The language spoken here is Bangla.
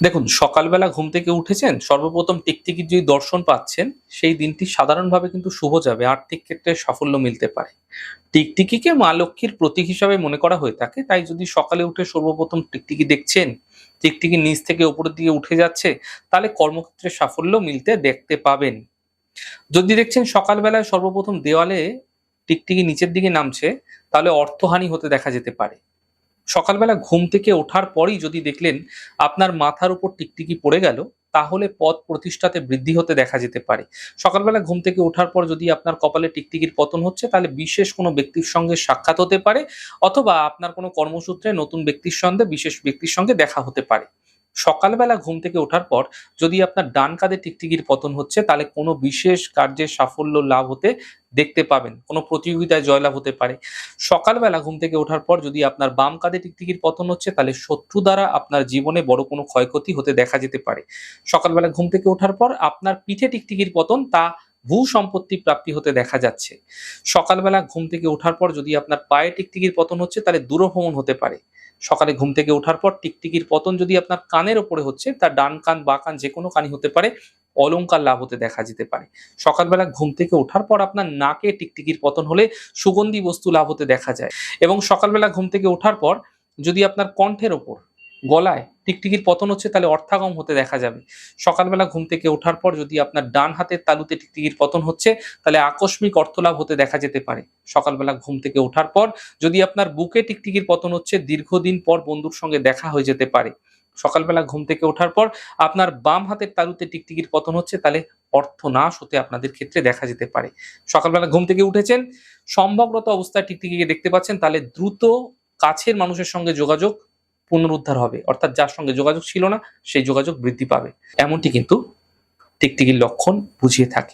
দেখুন, সকালবেলা ঘুম থেকে উঠেছেন, সর্বপ্রথম টিকটিকির যদি দর্শন পাচ্ছেন, সেই দিনটি সাধারণভাবে কিন্তু শুভ যাবে। আর্থিক ক্ষেত্রে সাফল্য মিলতে পারে। টিকটিকিকে মা লক্ষ্মীর প্রতীক হিসাবে মনে করা হয়ে থাকে। তাই যদি সকালে উঠে সর্বপ্রথম টিকটিকি দেখছেন, টিকটিকি নিচ থেকে উপরের দিকে উঠে যাচ্ছে, তাহলে কর্মক্ষেত্রে সাফল্য মিলতে দেখতে পাবেন। যদি দেখছেন সকালবেলায় সর্বপ্রথম দেওয়ালে টিকটিকি নিচের দিকে নামছে, তাহলে অর্থহানি হতে দেখা যেতে পারে। সকালবেলা ঘুম থেকে ওঠার পরই যদি দেখলেন আপনার মাথার উপর টিকটিকি পড়ে গেল, তাহলে পদ প্রতিষ্ঠাতে বৃদ্ধি হতে দেখা যেতে পারে। সকালবেলা ঘুম থেকে ওঠার পর যদি আপনার কপালে টিকটিকির পতন হচ্ছে, তাহলে বিশেষ কোনো ব্যক্তির সঙ্গে সাক্ষাৎ হতে পারে, অথবা আপনার কোনো কর্মসূত্রে নতুন ব্যক্তির সঙ্গে বিশেষ ব্যক্তির সঙ্গে দেখা হতে পারে। সকালবেলা ঘুম থেকে ওঠার পর যদি আপনার ডান কাঁধে টিকটিকির পতন হচ্ছে, তাহলে কোনো বিশেষ কার্যে সাফল্য লাভ হতে দেখতে পাবেন। কোনো প্রতিযোগিতায় জয়লাভ হতে পারে। সকালবেলা ঘুম থেকে ওঠার পর যদি আপনার বাম কাঁধে টিকটিকির পতন হচ্ছে, তাহলে শত্রু দ্বারা আপনার জীবনে বড় কোনো ক্ষয়ক্ষতি হতে দেখা যেতে পারে। সকালবেলা ঘুম থেকে ওঠার পর আপনার পিঠে টিকটিকির পতন, তা ভূ-সম্পত্তি প্রাপ্তি হতে দেখা যাচ্ছে। সকালবেলা ঘুম থেকে ওঠার পর যদি আপনার পায়ে টিকটিকির পতন হচ্ছে, তাহলে দূরভ্রমণ হতে পারে। সকালে ঘুম থেকে ওঠার পর টিকটিকির পতন যদি আপনার কানের ওপরে হচ্ছে, তার ডান কান, বাঁ কান যেকোনো কানই হতে পারে, অলংকার লাভ হতে দেখা যেতে পারে। সকালবেলা ঘুম থেকে ওঠার পর আপনার নাকে টিকটিকির পতন হলে সুগন্ধি বস্তু লাভ হতে দেখা যায়। এবং সকালবেলা ঘুম থেকে ওঠার পর যদি আপনার কণ্ঠের ওপর, গলায় টিকটিকির পতন হচ্ছে, তাহলে অর্থাগম হতে দেখা যাবে। সকালবেলা ঘুম থেকে ওঠার পর যদি আপনার ডান হাতের তালুতে টিকটিকির পতন হচ্ছে, তাহলে আকস্মিক অর্থলাভ হতে দেখা যেতে পারে। সকালবেলা ঘুম থেকে ওঠার পর যদি আপনার বুকে টিকটিকির পতন হচ্ছে, দীর্ঘদিন পর বন্ধুর সঙ্গে দেখা হয়ে যেতে পারে। সকালবেলা ঘুম থেকে ওঠার পর আপনার বাম হাতের তালুতে টিকটিকির পতন হচ্ছে, তাহলে অর্থনাশ হতে আপনাদের ক্ষেত্রে দেখা যেতে পারে। সকালবেলা ঘুম থেকে উঠেছেন, সম্ভবগত অবস্থায় টিকটিকিকে দেখতে পাচ্ছেন, তাহলে দ্রুত কাছের মানুষের সঙ্গে যোগাযোগ পুনরুদ্ধার হবে। অর্থাৎ যার সঙ্গে যোগাযোগ ছিল না, সেই যোগাযোগ বৃদ্ধি পাবে। এমনটি কিন্তু টিকটিকির লক্ষণ বুঝিয়ে থাকে।